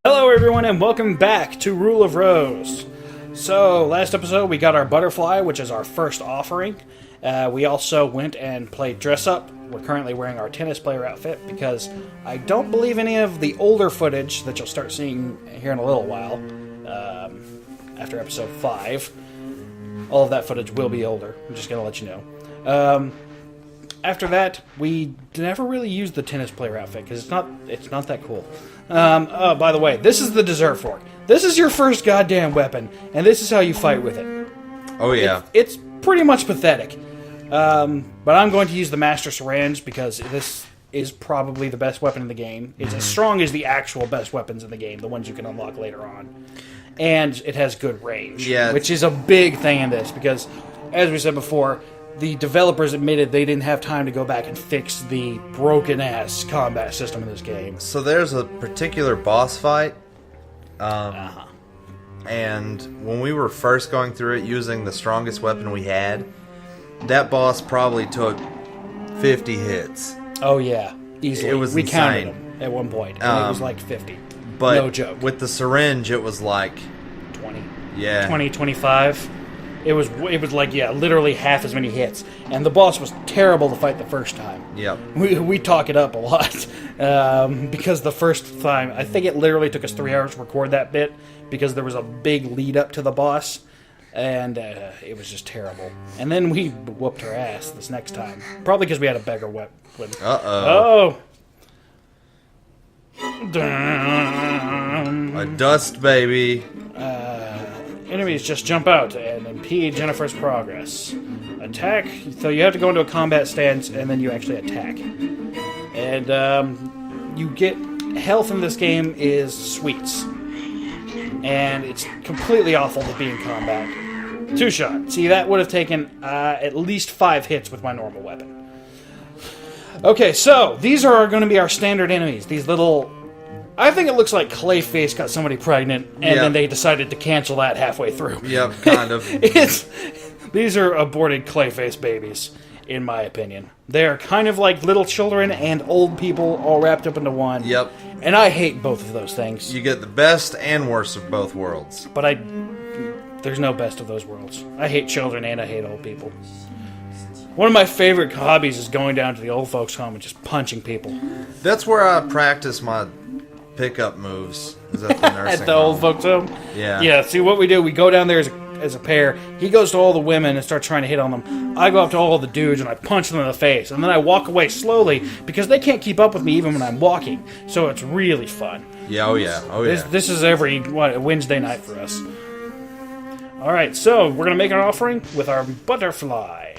Hello everyone and welcome back to Rule of Rose. So, last episode we got our butterfly, which is our first offering. We also went and played dress up. We're currently wearing our tennis player outfit because I don't believe any of the older footage that you'll start seeing here in a little while, after episode 5, all of that footage will be older. I'm just going to let you know. After that, we never really used the tennis player outfit because it's not that cool. Oh, by the way, this is the dessert fork. This is your first goddamn weapon, and this is how you fight with it. Oh, yeah. It's pretty much pathetic. But I'm going to use the Master Syringe because this is probably the best weapon in the game. It's as strong as the actual best weapons in the game, the ones you can unlock later on. And it has good range, which is a big thing in this because, as we said before, the developers admitted they didn't have time to go back and fix the broken-ass combat system in this game. So there's a particular boss fight, and when we were first going through it using the strongest weapon we had, that boss probably took 50 hits. Oh yeah, easily. It was we insane. counted them at one point, and it was like 50. But no joke. With the syringe, it was like 20. Yeah. 20, 25. It was like, literally half as many hits. And the boss was terrible to fight the first time. Yep. We talk it up a lot. Because the first time, I think it literally took us 3 hours to record that bit because there was a big lead up to the boss. And it was just terrible. And then we whooped her ass this next time. Probably because we had a better weapon. Uh-oh. Oh! A dust baby. Enemies just jump out and impede Jennifer's progress. Attack. So you have to go into a combat stance and then you actually attack. And you get health in this game is sweets. And it's completely awful to be in combat. 2-shot. See, that would have taken at least 5 hits with my normal weapon. Okay, so these are going to be our standard enemies. These little... I think it looks like Clayface got somebody pregnant, and then they decided to cancel that halfway through. Yep, kind of. These are aborted Clayface babies, in my opinion. They're kind of like little children and old people all wrapped up into one. Yep. And I hate both of those things. You get the best and worst of both worlds. But there's no best of those worlds. I hate children and I hate old people. One of my favorite hobbies is going down to the old folks' home and just punching people. That's where I practice my pickup moves. Is at the nursing At the old folks' home? Yeah. Yeah, see what we do, we go down there as a pair. He goes to all the women and starts trying to hit on them. I go up to all the dudes and I punch them in the face. And then I walk away slowly because they can't keep up with me even when I'm walking. So it's really fun. Yeah, oh yeah, oh yeah. This is every Wednesday night for us. Alright, so we're going to make an offering with our butterfly.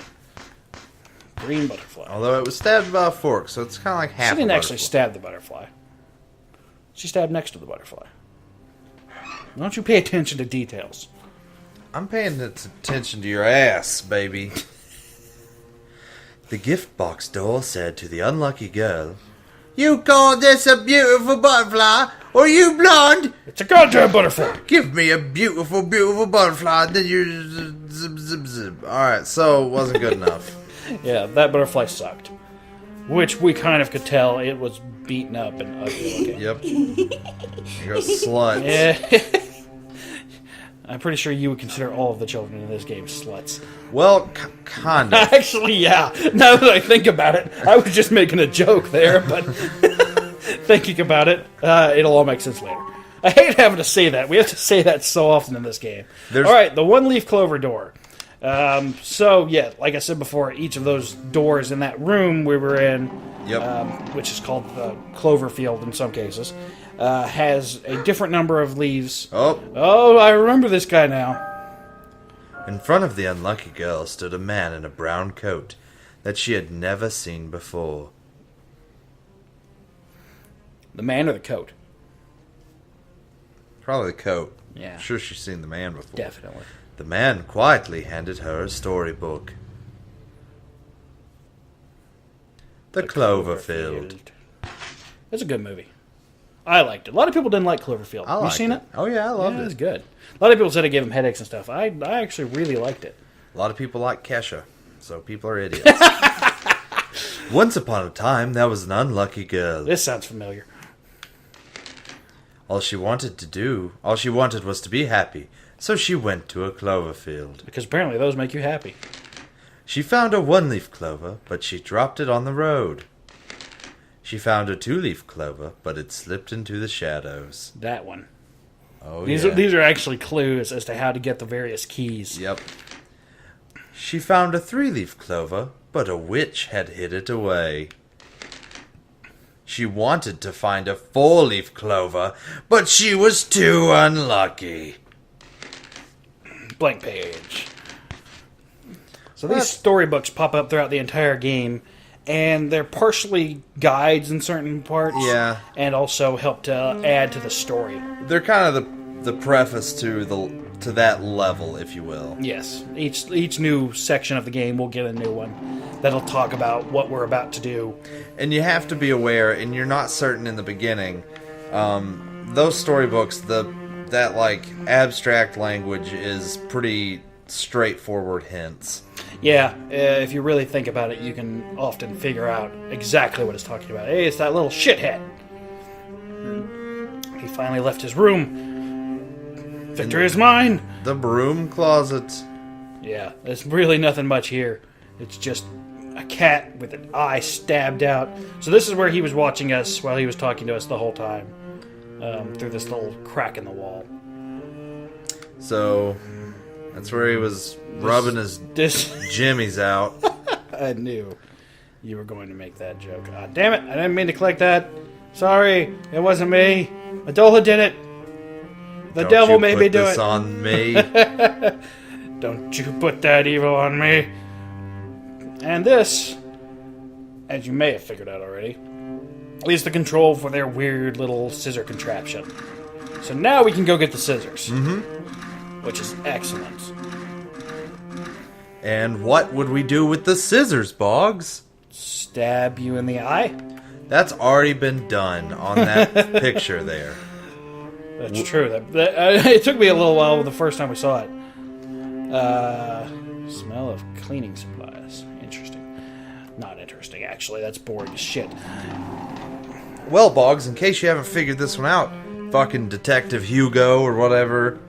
Green butterfly. Although it was stabbed by a fork, so it's kind of like half She didn't a actually butterfly. stab the butterfly. She stabbed next to the butterfly. Why don't you pay attention to details? I'm paying attention to your ass, baby. The gift box doll said to the unlucky girl, "You call this a beautiful butterfly? Or you blonde? It's a goddamn butterfly! Give me a beautiful, beautiful butterfly, then you zip, zip, zip." Alright, so it wasn't good enough. Yeah, that butterfly sucked. Which we kind of could tell it was beaten up and ugly looking. Yep. Here goes sluts. Yeah. I'm pretty sure you would consider all of the children in this game sluts. Well, kind of. Actually, yeah. Now that I think about it, I was just making a joke there, but thinking about it, it'll all make sense later. I hate having to say that. We have to say that so often in this game. Alright, the one-leaf clover door. So, yeah, like I said before, each of those doors in that room we were in, which is called the Cloverfield in some cases, has a different number of leaves. Oh, I remember this guy now. In front of the unlucky girl stood a man in a brown coat that she had never seen before. The man or the coat? Probably the coat. Yeah. I'm sure she's seen the man before. Definitely. The man quietly handed her a storybook. The Cloverfield. It's a good movie. I liked it. A lot of people didn't like Cloverfield. Have you seen it? Oh, yeah, I loved It was it. good. A lot of people said it gave them headaches and stuff. I actually really liked it. A lot of people like Kesha, so people are idiots. Once upon a time, there was an unlucky girl. This sounds familiar. All she wanted was to be happy, so she went to a clover field. Because apparently those make you happy. She found a one-leaf clover, but she dropped it on the road. She found a two-leaf clover, but it slipped into the shadows. That one. Oh, These are actually clues as to how to get the various keys. Yep. She found a three-leaf clover, but a witch had hid it away. She wanted to find a four-leaf clover, but she was too unlucky. Blank page. So these storybooks pop up throughout the entire game, and they're partially guides in certain parts. Yeah. And also help to add to the story. They're kind of the preface to that level, if you will. Yes. Each new section of the game will get a new one that'll talk about what we're about to do. And you have to be aware, and you're not certain in the beginning. Those storybooks, that like abstract language is pretty straightforward hints. Yeah, if you really think about it, you can often figure out exactly what it's talking about. Hey, it's that little shithead. He finally left his room. Victory is mine! The broom closet. Yeah, there's really nothing much here. It's just a cat with an eye stabbed out. So this is where he was watching us while he was talking to us the whole time. Through this little crack in the wall. So, that's where he was rubbing his jimmies out. I knew you were going to make that joke. God damn it, I didn't mean to click that. Sorry, it wasn't me. Adola did it. The devil made me do it. Don't you put this on me. Don't you put that evil on me. And this, as you may have figured out already, is the control for their weird little scissor contraption. So now we can go get the scissors. Which is excellent. And what would we do with the scissors, Boggs? Stab you in the eye? That's already been done on that picture there. That's true. It took me a little while the first time we saw it. Smell of cleaning supplies. Interesting. Not interesting, actually. That's boring as shit. Well, Boggs, in case you haven't figured this one out, fucking Detective Hugo or whatever,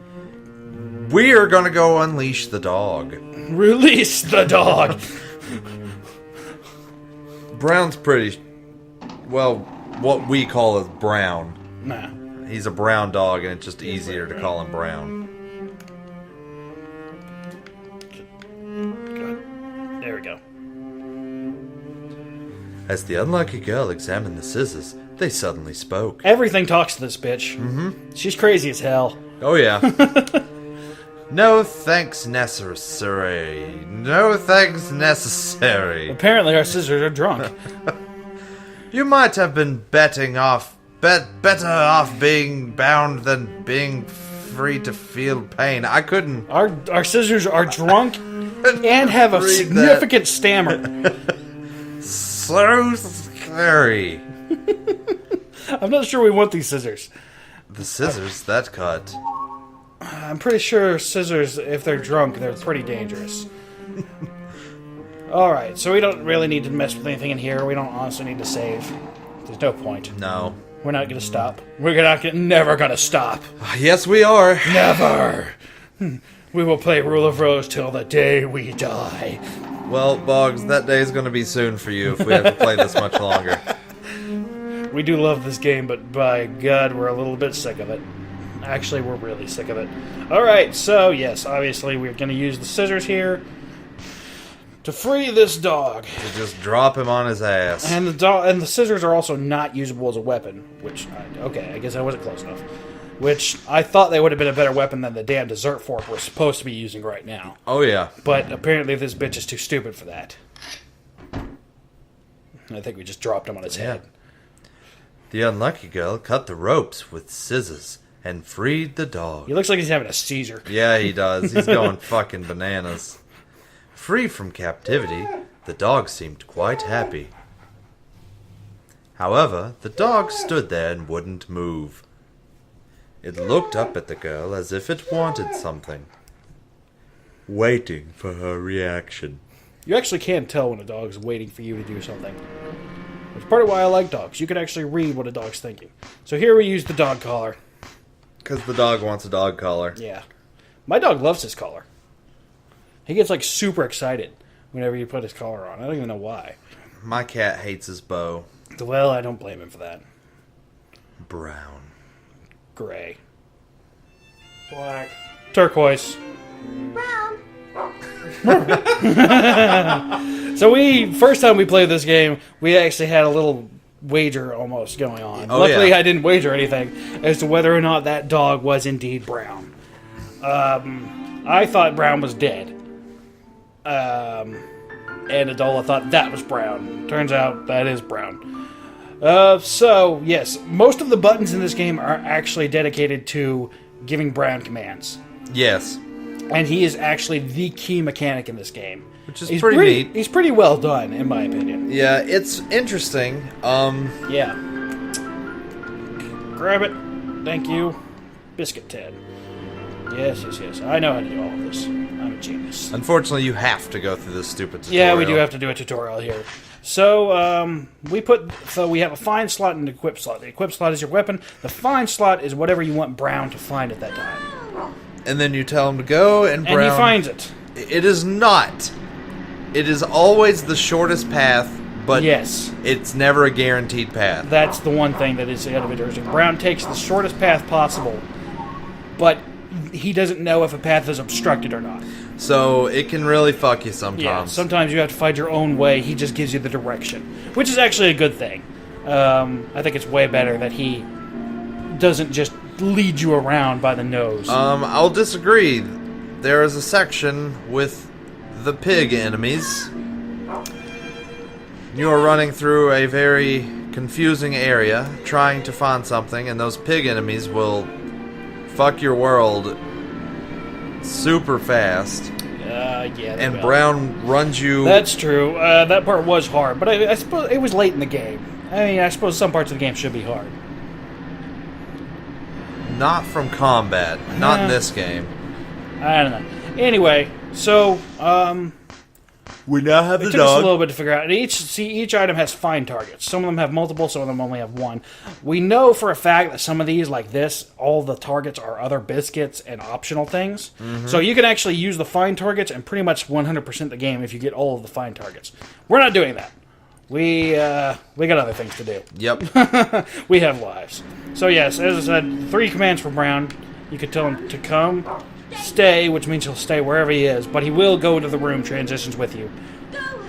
we are gonna go unleash the dog. Release the dog! Brown's pretty... well, what we call is brown. Nah. He's a brown dog, and it's just easier to call him Brown. Good. There we go. As the unlucky girl examined the scissors, they suddenly spoke. Everything talks to this bitch. She's crazy as hell. Oh, yeah. No thanks necessary. No thanks necessary. Apparently our scissors are drunk. You might have been better off being bound than being free to feel pain. I couldn't. Our scissors are drunk and have a significant stammer. So scary. I'm not sure we want these scissors. The scissors that cut. I'm pretty sure scissors, if they're drunk, they're pretty dangerous. Alright, so we don't really need to mess with anything in here. We don't honestly need to save. There's no point. No. We're not going to stop. We're never going to stop. Yes, we are. Never! We will play Rule of Rose till the day we die. Well, Boggs, that day is going to be soon for you if we have to play this much longer. We do love this game, but by God, we're a little bit sick of it. Actually, we're really sick of it. Alright, so yes, obviously we're going to use the scissors here to free this dog. To just drop him on his ass. And the scissors are also not usable as a weapon, which, okay, I guess I wasn't close enough. Which, I thought they would have been a better weapon than the damn dessert fork we're supposed to be using right now. Oh, yeah. But apparently this bitch is too stupid for that. I think we just dropped him on his head. The unlucky girl cut the ropes with scissors and freed the dog. He looks like he's having a seizure. Yeah, he does. He's going fucking bananas. Free from captivity, the dog seemed quite happy. However, the dog stood there and wouldn't move. It looked up at the girl as if it wanted something, waiting for her reaction. You actually can tell when a dog's waiting for you to do something. It's part of why I like dogs. You can actually read what a dog's thinking. So here we use the dog collar. Because the dog wants a dog collar. Yeah. My dog loves his collar. He gets, like, super excited whenever you put his collar on. I don't even know why. My cat hates his bow. Well, I don't blame him for that. Brown. Gray. Black. Turquoise. Brown. So first time we played this game, we actually had a little wager almost going on. Oh, Luckily, yeah. I didn't wager anything as to whether or not that dog was indeed brown. I thought Brown was dead. And Adola thought that was Brown. Turns out that is Brown. So, yes, most of the buttons in this game are actually dedicated to giving Brown commands. Yes. And he is actually the key mechanic in this game. Which is pretty neat. He's pretty well done, in my opinion. Yeah, it's interesting. Yeah. Grab it. Thank you. Biscuit Ted. Yes. I know how to do all of this. I'm a genius. Unfortunately, you have to go through this stupid tutorial. Yeah, we do have to do a tutorial here. So, we have a find slot and an equip slot. The equip slot is your weapon. The find slot is whatever you want Brown to find at that time. And then you tell him to go, and Brown... And he finds it. It is not. It is always the shortest path, but yes, it's never a guaranteed path. that's the one thing that is kind of interesting. Brown takes the shortest path possible, but he doesn't know if a path is obstructed or not. So it can really fuck you sometimes. Yeah, sometimes you have to find your own way. He just gives you the direction, which is actually a good thing. I think it's way better that he doesn't just lead you around by the nose. I'll disagree. There is a section with the pig enemies. You are running through a very confusing area, trying to find something, and those pig enemies will fuck your world super fast. Yeah. they And will. Brown runs you... That's true. That part was hard, but I suppose it was late in the game. I mean, I suppose some parts of the game should be hard. Not from combat. Not in Yeah. this game. I don't know. Anyway, so We now have it took us a little bit to figure out. And each item has find targets. Some of them have multiple, some of them only have one. We know for a fact that some of these, like this, all the targets are other biscuits and optional things. Mm-hmm. So you can actually use the find targets and pretty much 100% the game if you get all of the find targets. We're not doing that. We got other things to do. Yep. We have lives. So yes, as I said, 3 commands for Brown. You could tell him to come, stay, which means he'll stay wherever he is, but he will go to the room transitions with you.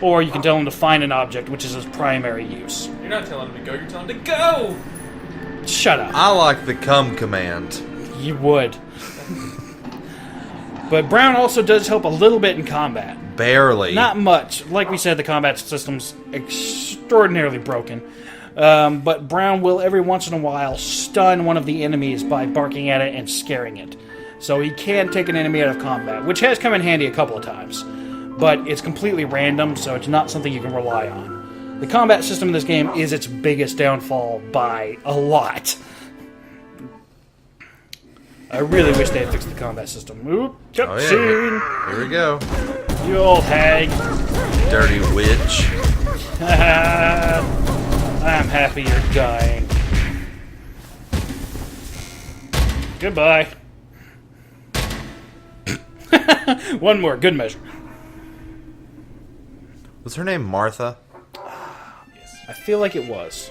Or you can tell him to find an object, which is his primary use. You're not telling him to go, you're telling him to go! Shut up. I like the come command. You would. But Brown also does help a little bit in combat. Barely. Not much. Like we said, the combat system's extraordinarily broken. But Brown will every once in a while stun one of the enemies by barking at it and scaring it. So he can take an enemy out of combat, which has come in handy a couple of times. But it's completely random, so it's not something you can rely on. The combat system in this game is its biggest downfall by a lot. I really wish they had fixed the combat system. Oop, Oh, cutscene! yeah. Here we go. You old hag. Dirty witch. I'm happy you're dying. Goodbye. One more, good measure. Was her name Martha? I feel like it was.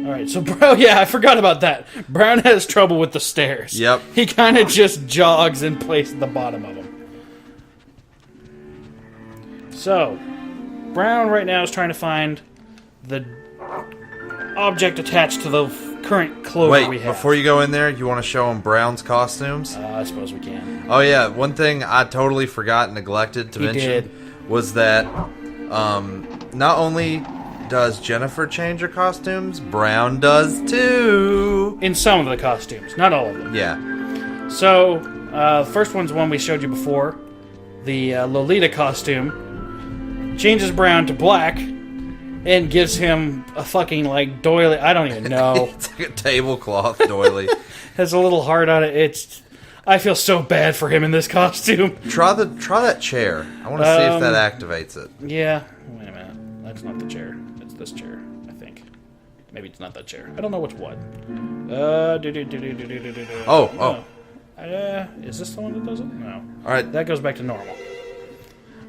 Alright, so Brown, yeah, I forgot about that. Brown has trouble with the stairs. Yep. He kind of just jogs in place at the bottom of them. So, Brown right now is trying to find the object attached to the current clover Wait, we have. before you go in there, you want to show him Brown's costumes? I suppose we can. Oh yeah, one thing I totally forgot and neglected to He mention did. was that not only does Jennifer change her costumes, Brown does too. In some of the costumes, not all of them. Yeah. So, the first one's one we showed you before. The Lolita costume changes Brown to black and gives him a fucking, like, doily. I don't even know. It's like a tablecloth doily. Has a little heart on it. I feel so bad for him in this costume. Try that chair. I want to see if that activates it. Yeah. Wait a minute. That's not the chair. It's this chair, I think. Maybe it's not that chair. I don't know which one. Oh. Is this the one that does it? No. All right. That goes back to normal.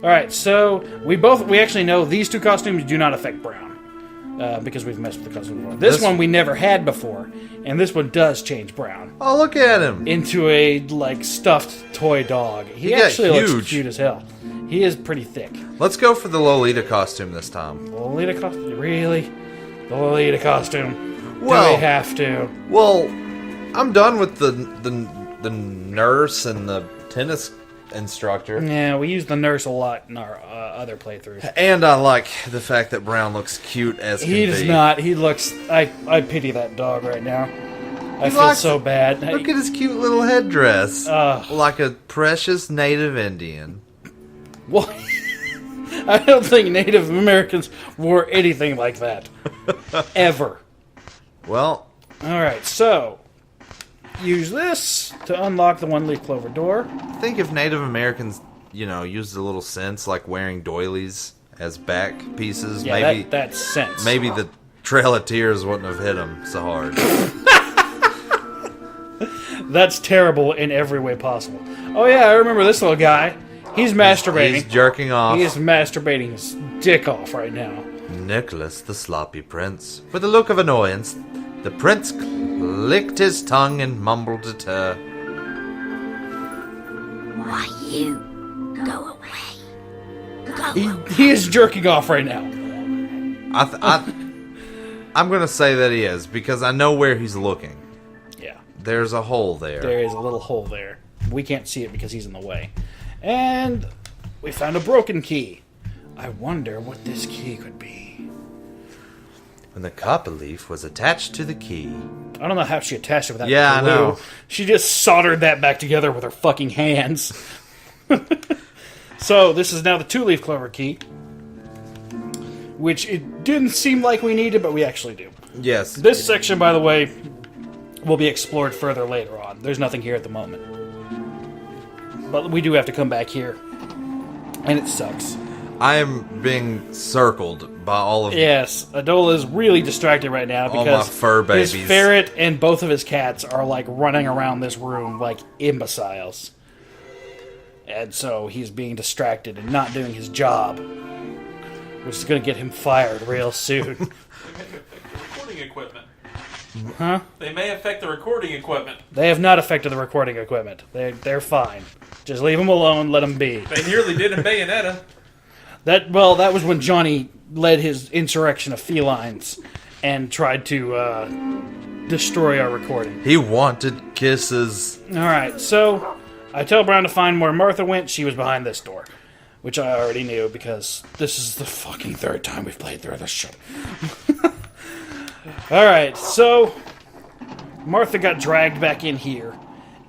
Alright, so we actually know these two costumes do not affect Brown. Because we've messed with the costume before. This one we never had before, and this one does change Brown. Oh, look at him. Into a, stuffed toy dog. He actually looks cute as hell. He is pretty thick. Let's go for the Lolita costume this time. Lolita costume? Really? The Lolita costume? Well, do we have to? Well, I'm done with the nurse and the tennis instructor. Yeah, we use the nurse a lot in our other playthroughs. And I like the fact that Brown looks cute as can be. He does not. He looks... I pity that dog right now. I feel so bad. Look at his cute little headdress. Like a precious native Indian. What? I don't think Native Americans wore anything like that. Ever. Well... Alright, so... use this to unlock the one-leaf clover door. I think if Native Americans, used a little sense, like wearing doilies as back pieces, Yeah, maybe that's sense. maybe the Trail of Tears wouldn't have hit them so hard. That's terrible in every way possible. Oh yeah, I remember this little guy. He's masturbating. He's jerking off. He is masturbating his dick off right now. Nicholas, the sloppy prince. With a look of annoyance, the prince licked his tongue and mumbled at her. Why, you go away. He is jerking off right now. I'm going to say that he is, because I know where he's looking. Yeah. There's a hole there. There is a little hole there. We can't see it because he's in the way. And we found a broken key. I wonder what this key could be. When the copper leaf was attached to the key. I don't know how she attached it with that Yeah, I glue. know. She just soldered that back together with her fucking hands. So, this is now the two-leaf clover key. Which it didn't seem like we needed, but we actually do. Yes. This section, by the way, will be explored further later on. There's nothing here at the moment. But we do have to come back here. And it sucks. I am being circled by all of Yes, Adola is really distracted right now all because my fur babies. his ferret and both of his cats are running around this room like imbeciles. And so he's being distracted and not doing his job, which is going to get him fired real soon. Recording equipment. Huh? They may affect the recording equipment. They have not affected the recording equipment. They're fine. Just leave them alone, let them be. They nearly did in Bayonetta. That was when Johnny led his insurrection of felines and tried to destroy our recording. He wanted kisses. Alright, so I tell Brown to find where Martha went. She was behind this door, which I already knew because this is the fucking third time we've played through this shit. Alright, so Martha got dragged back in here.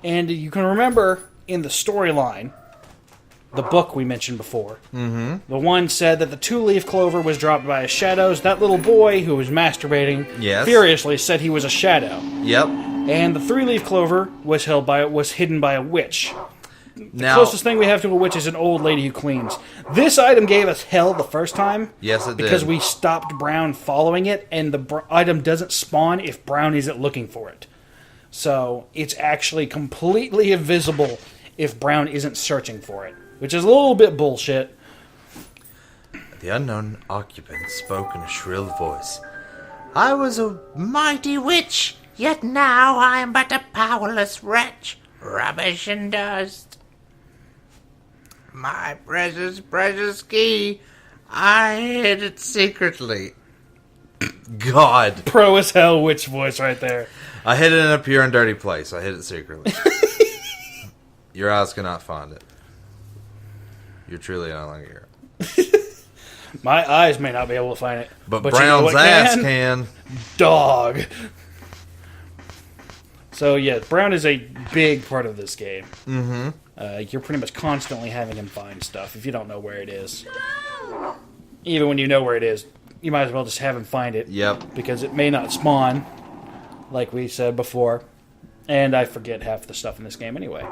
And you can remember in the storyline, the book we mentioned before, the one said that the two-leaf clover was dropped by his shadows. That little boy who was masturbating furiously said he was a shadow. Yep. And the three-leaf clover was hidden by a witch. Now, Closest thing we have to a witch is an old lady who cleans. This item gave us hell the first time. Yes, it did. Because we stopped Brown following it, and the item doesn't spawn if Brown isn't looking for it. So it's actually completely invisible if Brown isn't searching for it, which is a little bit bullshit. The unknown occupant spoke in a shrill voice. I was a mighty witch, yet now I am but a powerless wretch, rubbish and dust. My precious, precious key, I hid it secretly. God. Pro as hell witch voice right there. I hid it in a pure and dirty place. I hid it secretly. Your eyes cannot find it. You're truly an unlucky hero. My eyes may not be able to find it. But you know Brown's what ass can. Dog. So yeah, Brown is a big part of this game. Mm-hmm. You're pretty much constantly having him find stuff if you don't know where it is. Even when you know where it is, you might as well just have him find it. Yep. Because it may not spawn, like we said before. And I forget half the stuff in this game anyway.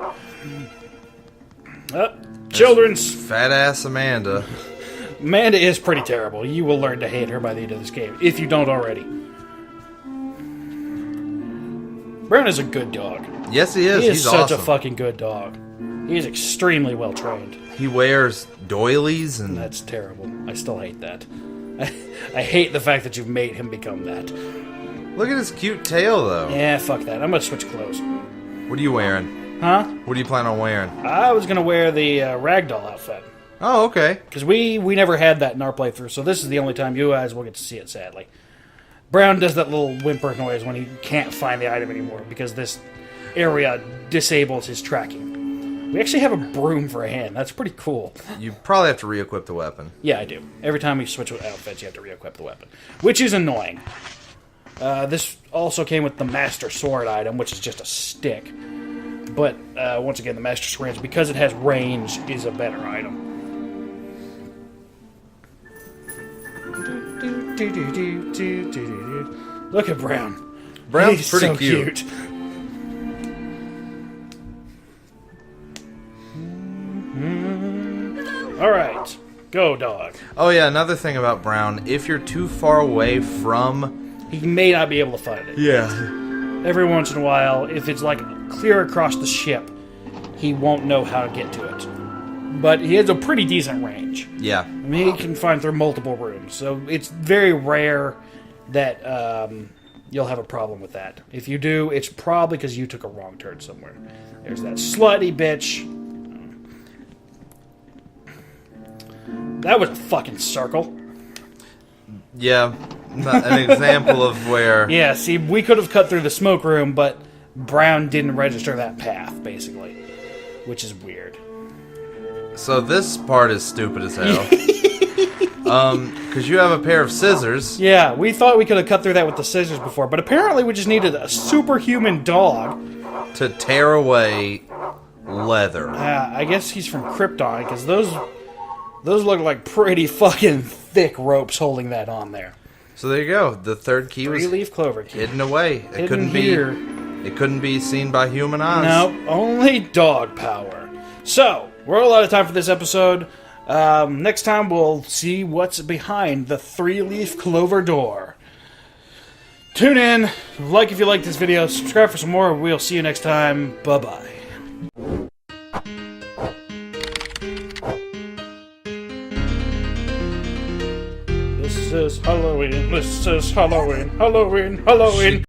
Children's... Fat ass Amanda. Amanda is pretty terrible. You will learn to hate her by the end of this game, if you don't already. Brown is a good dog. Yes, he is. He's such awesome. a fucking good dog. He is extremely well trained. He wears doilies and... That's terrible. I still hate that. I hate the fact that you've made him become that. Look at his cute tail, though. Yeah, fuck that. I'm gonna switch clothes. What are you wearing? Huh? What do you plan on wearing? I was gonna wear the ragdoll outfit. Oh, okay. Because we never had that in our playthrough, so this is the only time you guys will get to see it, sadly. Brown does that little whimper noise when he can't find the item anymore, because this area disables his tracking. We actually have a broom for a hand. That's pretty cool. You probably have to re-equip the weapon. Yeah, I do. Every time you switch outfits, you have to re-equip the weapon, which is annoying. This also came with the Master Sword item, which is just a stick. But, once again, the Master Sword, because it has range, is a better item. Look at Brown. Brown's He's pretty so cute. Alright, go dog. Oh, yeah, another thing about Brown. If you're too far away from... He may not be able to find it. Yeah. Every once in a while, if it's like clear across the ship, he won't know how to get to it. But he has a pretty decent range. Yeah. I mean, he can find through multiple rooms, so it's very rare that you'll have a problem with that. If you do, it's probably because you took a wrong turn somewhere. There's that slutty bitch. That was a fucking circle. Yeah. An example of where... Yeah, see, we could have cut through the smoke room, but Brown didn't register that path, basically. Which is weird. So this part is stupid as hell. Because you have a pair of scissors. Yeah, we thought we could have cut through that with the scissors before, but apparently we just needed a superhuman dog. To tear away leather. I guess he's from Krypton, because those look like pretty fucking thick ropes holding that on there. So there you go. The third key was Three-leaf clover key. hidden away. It Hidden couldn't here. be. It couldn't be seen by human eyes. No, only dog power. So, we're all out of time for this episode. Next time we'll see what's behind the three-leaf clover door. Tune in, like if you like this video, subscribe for some more. We'll see you next time. Bye-bye. This is Halloween, Halloween, Halloween.